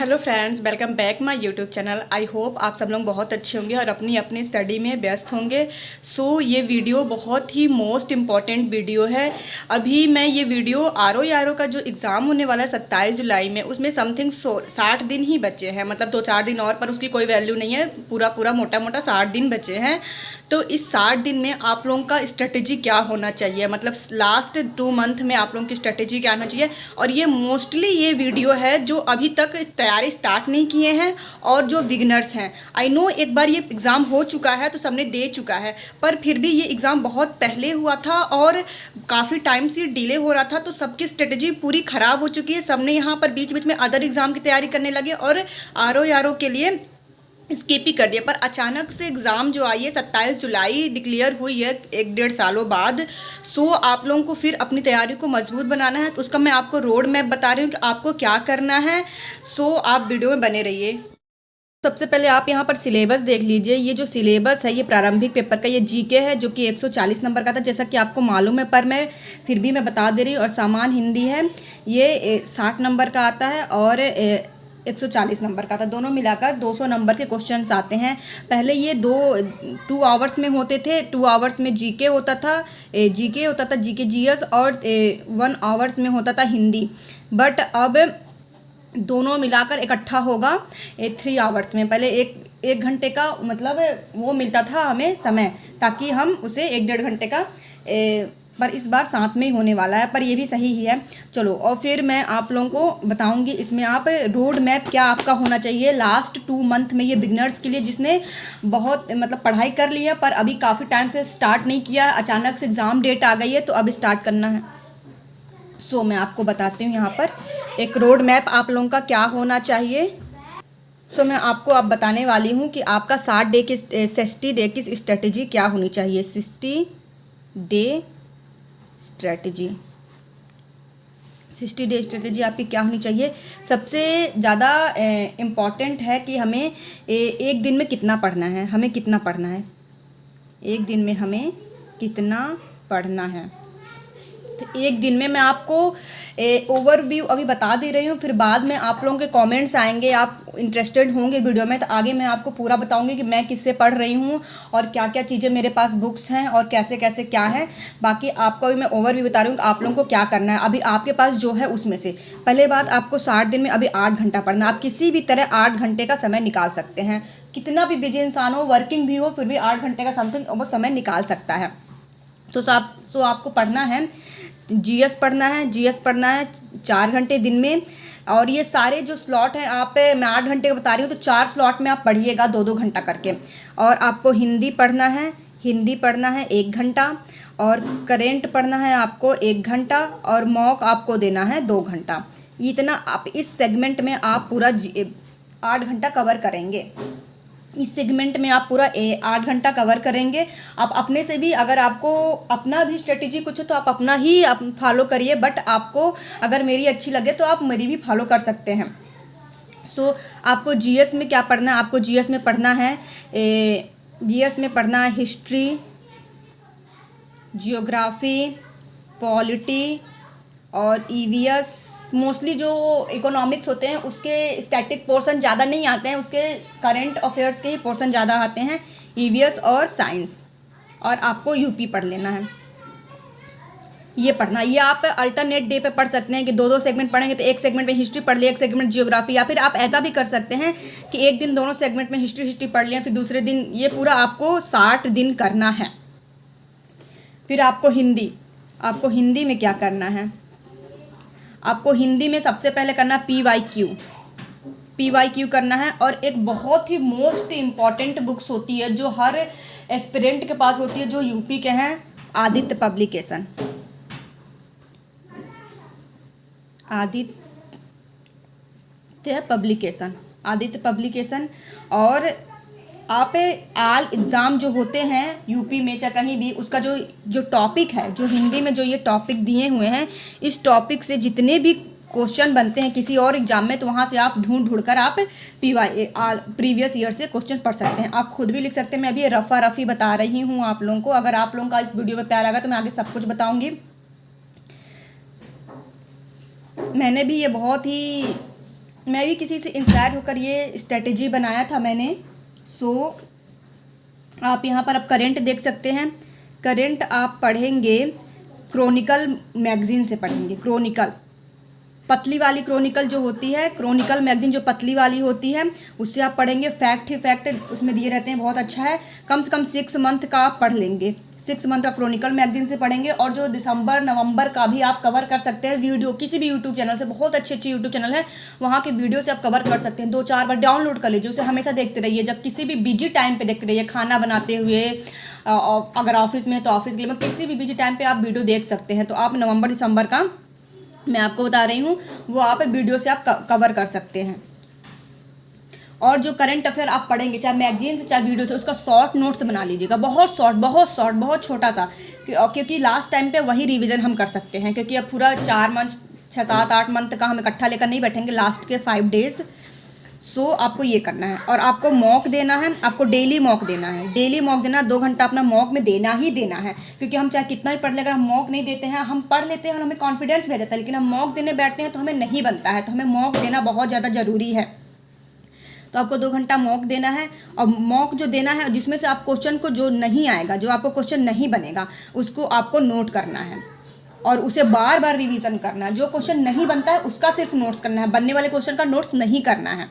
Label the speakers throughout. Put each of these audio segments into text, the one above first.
Speaker 1: Hello friends, welcome back my YouTube channel. I hope आप सब लोग बहुत अच्छे होंगे और अपनी अपनी स्टडी में व्यस्त होंगे। ये वीडियो बहुत ही मोस्ट इम्पॉर्टेंट वीडियो है। अभी मैं ये वीडियो आर का जो एग्ज़ाम होने वाला है 27 जुलाई में, उसमें समथिंग 60 दिन ही बचे हैं। मतलब 2-4 दिन और, पर उसकी कोई वैल्यू नहीं है। पूरा पूरा मोटा मोटा 60 दिन बचे हैं। तो इस 60 दिन में आप लोगों का स्ट्रेटेजी क्या होना चाहिए, मतलब लास्ट 2 मंथ में आप लोगों की स्ट्रेटेजी क्या होना चाहिए। और ये मोस्टली ये वीडियो है जो अभी तक तैयारी स्टार्ट नहीं किए हैं और जो बिगनर्स हैं। आई नो एक बार ये एग्ज़ाम हो चुका है तो सबने दे चुका है, पर फिर भी ये एग्ज़ाम बहुत पहले हुआ था और काफ़ी टाइम से डिले हो रहा था, तो सबकी स्ट्रेटेजी पूरी ख़राब हो चुकी है। सबने यहाँ पर बीच बीच में अदर एग्ज़ाम की तैयारी करने लगे और आर के लिए स्किप ही कर दिया। पर अचानक से एग्ज़ाम जो आई है 27 जुलाई डिक्लेयर हुई है 1-1.5 सालों बाद। आप लोगों को फिर अपनी तैयारी को मजबूत बनाना है, तो उसका मैं आपको रोड मैप बता रही हूँ कि आपको क्या करना है। आप वीडियो में बने रहिए। सबसे पहले आप यहाँ पर सिलेबस देख लीजिए। ये जो सिलेबस है ये प्रारंभिक पेपर का, ये जीके है जो कि 140 नंबर का था, जैसा कि आपको मालूम है, पर मैं फिर भी मैं बता दे रही हूँ। और सामान्य हिंदी है, ये 60 नंबर का आता है और 140 नंबर का था। दोनों मिलाकर 200 नंबर के क्वेश्चंस आते हैं। पहले ये 2 आवर्स में होते थे। 2 आवर्स में जीके होता था, जीके जीएस, और 1 आवर्स में होता था हिंदी। बट अब दोनों मिलाकर इकट्ठा होगा 3 आवर्स में। पहले एक घंटे का मतलब वो मिलता था हमें समय, ताकि हम उसे 1-1.5 घंटे का पर इस बार साथ में ही होने वाला है, पर ये भी सही ही है। चलो, और फिर मैं आप लोगों को बताऊंगी इसमें आप रोड मैप क्या आपका होना चाहिए लास्ट 2 मंथ में। ये बिगनर्स के लिए जिसने बहुत मतलब पढ़ाई कर ली है पर अभी काफ़ी टाइम से स्टार्ट नहीं किया, अचानक से एग्ज़ाम डेट आ गई है तो अब स्टार्ट करना है। मैं आपको बताती हूँ यहाँ पर एक रोड मैप आप लोगों का क्या होना चाहिए। मैं आपको अब बताने वाली हूँ कि आपका 60 डे की स्ट्रेटजी क्या होनी चाहिए। 60 डे स्ट्रेटजी 60 डे स्ट्रेटजी आपकी क्या होनी चाहिए। सबसे ज़्यादा इम्पॉर्टेंट है कि हमें एक दिन में कितना पढ़ना है। हमें कितना पढ़ना है, एक दिन में हमें कितना पढ़ना है। तो एक दिन में मैं आपको ओवरव्यू अभी बता दे रही हूँ, फिर बाद में आप लोगों के कमेंट्स आएंगे, आप इंटरेस्टेड होंगे वीडियो में, तो आगे मैं आपको पूरा बताऊंगी कि मैं किससे पढ़ रही हूँ और क्या क्या चीज़ें मेरे पास बुक्स हैं और कैसे कैसे क्या है। बाकी आपको अभी मैं ओवरव्यू बता रही हूँ कि आप लोगों को क्या करना है अभी आपके पास जो है उसमें से। पहले बात, आपको 60 दिन में अभी 8 घंटा पढ़ना। आप किसी भी तरह 8 घंटे का समय निकाल सकते हैं। कितना भी बिजी इंसान हो, वर्किंग भी हो, फिर भी 8 घंटे का समथिंग वो समय निकाल सकता है। तो आपको पढ़ना है, जीएस पढ़ना है। जीएस पढ़ना है 4 घंटे दिन में। और ये सारे जो स्लॉट हैं आप, मैं 8 घंटे का बता रही हूँ तो 4 स्लॉट में आप पढ़िएगा 2-2 घंटा करके। और आपको हिंदी पढ़ना है, 1 घंटा। और करेंट पढ़ना है आपको 1 घंटा। और मॉक आपको देना है 2 घंटा। इतना आप इस सेगमेंट में आप पूरा 8 घंटा कवर करेंगे। इस सेगमेंट में आप पूरा 8 घंटा कवर करेंगे। आप अपने से भी, अगर आपको अपना भी स्ट्रेटेजी कुछ हो तो आप अपना ही फॉलो करिए, बट आपको अगर मेरी अच्छी लगे तो आप मेरी भी फॉलो कर सकते हैं। आपको जीएस में क्या पढ़ना है। आपको जीएस में पढ़ना है हिस्ट्री, जियोग्राफी, पॉलिटी और ईवीएस। मोस्टली जो इकोनॉमिक्स होते हैं उसके स्टैटिक पोर्शन ज़्यादा नहीं आते हैं, उसके करंट अफेयर्स के ही पोर्शन ज़्यादा आते हैं, ईवीएस और साइंस। और आपको यूपी पढ़ लेना है, ये पढ़ना। ये आप अल्टरनेट डे पे पढ़ सकते हैं कि 2-2 सेगमेंट पढ़ेंगे तो एक सेगमेंट में हिस्ट्री पढ़ लिया, एक सेगमेंट जियोग्राफी। या फिर आप ऐसा भी कर सकते हैं कि एक दिन दोनों सेगमेंट में हिस्ट्री पढ़ लिया, फिर दूसरे दिन। ये पूरा आपको 60 दिन करना है। फिर आपको हिंदी में क्या करना है। आपको हिंदी में सबसे पहले करना पीवाईक्यू करना है। और एक बहुत ही मोस्ट इम्पॉर्टेंट बुक्स होती है जो हर एस्पिरेंट के पास होती है, जो यूपी के हैं, आदित्य पब्लिकेशन। और आप आल एग्ज़ाम जो होते हैं यूपी में चाहे कहीं भी, उसका जो टॉपिक है, जो हिंदी में जो ये टॉपिक दिए हुए हैं, इस टॉपिक से जितने भी क्वेश्चन बनते हैं किसी और एग्जाम में, तो वहाँ से आप ढूंढ कर आप प्रीवियस ईयर से क्वेश्चन पढ़ सकते हैं। आप खुद भी लिख सकते हैं। मैं अभी रफ़ी बता रही हूँ आप लोगों को। अगर आप लोगों का इस वीडियो में प्यार आएगा तो मैं आगे सब कुछ बताऊँगी। मैंने भी ये बहुत ही मैं भी किसी से इंस्पायर होकर ये स्ट्रेटजी बनाया था मैंने। सो आप यहाँ पर अब करंट देख सकते हैं। करंट आप पढ़ेंगे क्रॉनिकल मैगजीन से पढ़ेंगे। क्रॉनिकल पतली वाली क्रॉनिकल जो होती है, क्रॉनिकल मैगजीन जो पतली वाली होती है, उससे आप पढ़ेंगे। फैक्ट ही फैक्ट उसमें दिए रहते हैं, बहुत अच्छा है। कम से कम 6 मंथ का आप पढ़ लेंगे। 6 मंथ का क्रॉनिकल मैगजीन से पढ़ेंगे। और जो दिसंबर नवंबर का भी आप कवर कर सकते हैं वीडियो, किसी भी यूट्यूब चैनल से, बहुत अच्छे अच्छे यूट्यूब चैनल है, वहाँ के वीडियो से आप कवर कर सकते हैं। 2-4 बार डाउनलोड कर लीजिए, उसे हमेशा देखते रहिए। जब किसी भी बिजी टाइम पे देखते रहिए, खाना बनाते हुए, अगर ऑफिस में है तो ऑफिस के लिए, किसी भी बिजी टाइम पे आप वीडियो देख सकते हैं। तो आप नवंबर दिसंबर का मैं आपको बता रही हूँ, वो आप वीडियो से आप कवर कर सकते हैं। और जो करंट अफेयर आप पढ़ेंगे, चाहे मैगजीन से चाहे वीडियो से, उसका शॉर्ट नोट्स बना लीजिएगा। बहुत शॉर्ट, बहुत छोटा सा, क्योंकि लास्ट टाइम पे वही रिवीजन हम कर सकते हैं। क्योंकि अब पूरा 4 मंथ, 6-7-8 मंथ का हम इकट्ठा लेकर नहीं बैठेंगे, लास्ट के 5 डेज। सो आपको ये करना है। और आपको मॉक देना है, आपको डेली मॉक देना है। डेली मॉक देना, 2 घंटा अपना मॉक में देना ही देना है। क्योंकि हम चाहे कितना ही पढ़ ले, अगर हम मॉक नहीं देते हैं, हम पढ़ लेते हैं और हमें कॉन्फिडेंस भी आ जाता है, लेकिन हम मॉक देने बैठते हैं तो हमें नहीं बनता है। तो हमें मॉक देना बहुत ज़्यादा ज़रूरी है। तो आपको 2 घंटा मॉक देना है। और मॉक जो देना है, जिसमें से आप क्वेश्चन को, जो नहीं आएगा, जो आपको क्वेश्चन नहीं बनेगा, उसको आपको नोट करना है और उसे बार बार रिवीजन करना है। जो क्वेश्चन नहीं बनता है उसका सिर्फ नोट्स करना है, बनने वाले क्वेश्चन का नोट्स नहीं करना है।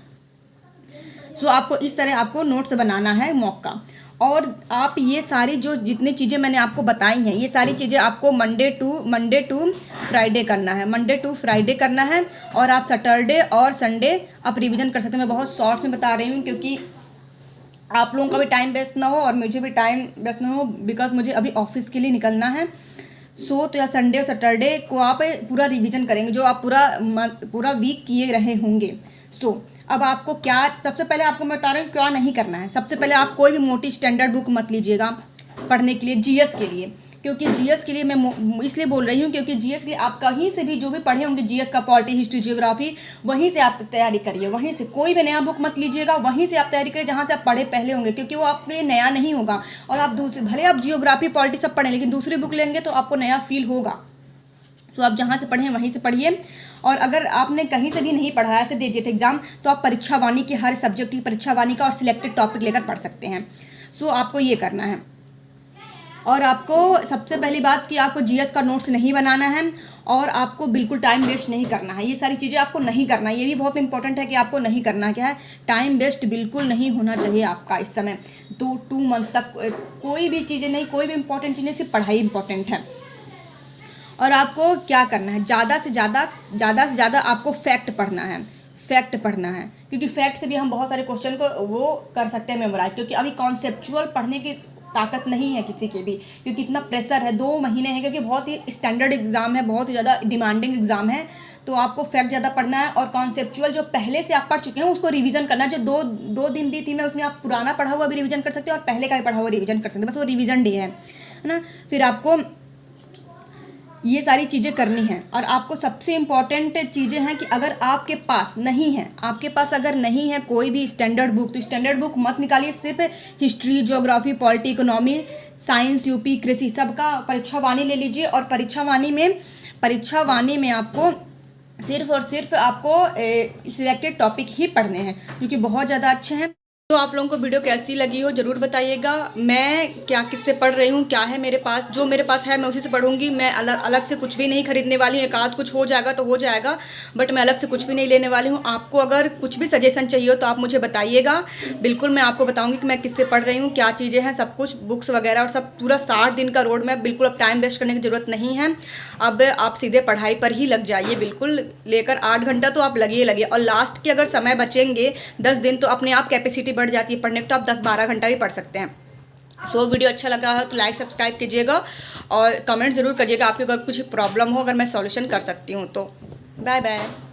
Speaker 1: सो आपको इस तरह आपको नोट्स बनाना है मॉक का। और आप ये सारी जो जितनी चीज़ें मैंने आपको बताई हैं, ये सारी चीज़ें आपको मंडे टू फ्राइडे करना है। मंडे टू फ्राइडे करना है। और आप सैटरडे और संडे आप रिवीजन कर सकते हैं। मैं बहुत शॉर्ट्स में बता रही हूँ, क्योंकि आप लोगों का भी टाइम वेस्ट ना हो और मुझे भी टाइम वेस्ट ना हो, बिकॉज मुझे अभी ऑफिस के लिए निकलना है। तो या संडे और सैटरडे को आप पूरा रिवीजन करेंगे, जो आप पूरा वीक किए रहे होंगे। अब आपको क्या, सबसे पहले आपको मैं बता रही हूँ क्या नहीं करना है। सबसे पहले आप कोई भी मोटी स्टैंडर्ड बुक मत लीजिएगा पढ़ने के लिए, जीएस के लिए। क्योंकि जीएस के लिए मैं इसलिए बोल रही हूँ, क्योंकि जीएस के लिए आप कहीं से भी जो भी पढ़े होंगे जीएस का, पॉलिटी, हिस्ट्री, जियोग्राफी, वहीं से आप तैयारी करिए। वहीं से कोई भी नया बुक मत लीजिएगा, वहीं से आप तैयारी करिए जहाँ से आप पढ़े पहले होंगे, क्योंकि वो आपके लिए नया नहीं होगा। और आप भले आप जियोग्राफी, पॉलिटी सब पढ़ें, लेकिन दूसरी बुक लेंगे तो आपको नया फील होगा। तो आप जहाँ से पढ़ें वहीं से पढ़िए। और अगर आपने कहीं से भी नहीं पढ़ा, ऐसे दे दिए थे एग्जाम, तो आप परीक्षा वाणी की, हर सब्जेक्ट की परीक्षा वाणी का और सिलेक्टेड टॉपिक लेकर पढ़ सकते हैं। आपको ये करना है। और आपको सबसे पहली बात कि आपको जीएस का नोट्स नहीं बनाना है और आपको बिल्कुल टाइम वेस्ट नहीं करना है। ये सारी चीज़ें आपको नहीं करना है। ये भी बहुत इंपॉर्टेंट है कि आपको नहीं करना क्या है, टाइम वेस्ट बिल्कुल नहीं होना चाहिए आपका इस समय। 2 मंथ तक कोई भी चीज़ें नहीं, कोई भी इंपॉर्टेंट चीज़ें, सिर्फ पढ़ाई इंपॉर्टेंट है। और आपको क्या करना है, ज़्यादा से ज़्यादा आपको फैक्ट पढ़ना है। फैक्ट पढ़ना है, क्योंकि फैक्ट से भी हम बहुत सारे क्वेश्चन को वो कर सकते हैं मेमोराइज। क्योंकि अभी कॉन्सेप्चुअल पढ़ने की ताकत नहीं है किसी के भी, क्योंकि इतना प्रेशर है, 2 महीने हैं, क्योंकि बहुत ही स्टैंडर्ड एग्जाम है, बहुत ही ज़्यादा डिमांडिंग एग्जाम है। तो आपको फैक्ट ज़्यादा पढ़ना है। और कॉन्सेप्चुअल जो पहले से आप पढ़ चुके हैं उसको रिवीजन करना है। जो दो दिन दी थी मैं, उसमें आप पुराना पढ़ा हुआ भी रिवीजन कर सकते हैं और पहले का भी पढ़ा हुआ रिवीजन कर सकते हैं। बस वो रिवीजन डे है ना। फिर आपको ये सारी चीज़ें करनी हैं। और आपको सबसे इम्पॉर्टेंट चीज़ें हैं कि अगर आपके पास नहीं है, आपके पास अगर नहीं है कोई भी स्टैंडर्ड बुक, तो स्टैंडर्ड बुक मत निकालिए। सिर्फ history, geography, polity, economy, science, UP, कृषि, सबका परीक्षा वाणी ले लीजिए। और परीक्षा वाणी में आपको सिर्फ और सिर्फ आपको सिलेक्टेड टॉपिक ही पढ़ने हैं, जो कि बहुत ज़्यादा अच्छे हैं। तो आप लोगों को वीडियो कैसी लगी हो ज़रूर बताइएगा। मैं क्या किससे पढ़ रही हूँ, क्या है मेरे पास, जो मेरे पास है मैं उसी से पढ़ूंगी। मैं अलग से कुछ भी नहीं खरीदने वाली हूँ। एक आध कुछ हो जाएगा तो हो जाएगा, बट मैं अलग से कुछ भी नहीं लेने वाली हूँ। आपको अगर कुछ भी सजेशन चाहिए हो तो आप मुझे बताइएगा, बिल्कुल मैं आपको बताऊँगी कि मैं किससे पढ़ रही हूँ, क्या चीज़ें हैं, सब कुछ, बुक्स वगैरह और सब। पूरा 60 दिन का रोड मैप, बिल्कुल अब टाइम वेस्ट करने की ज़रूरत नहीं है। अब आप सीधे पढ़ाई पर ही लग जाइए, बिल्कुल लेकर 8 घंटा तो आप लगे। और लास्ट के अगर समय बचेंगे 10 दिन, तो अपने आप कैपेसिटी बढ़ जाती है पढ़ने की, तो आप 10-12 घंटा भी पढ़ सकते हैं। वीडियो अच्छा लगा हो तो लाइक सब्सक्राइब कीजिएगा और कमेंट ज़रूर करिएगा आपके अगर कुछ प्रॉब्लम हो, अगर मैं सॉल्यूशन कर सकती हूँ तो। Bye bye.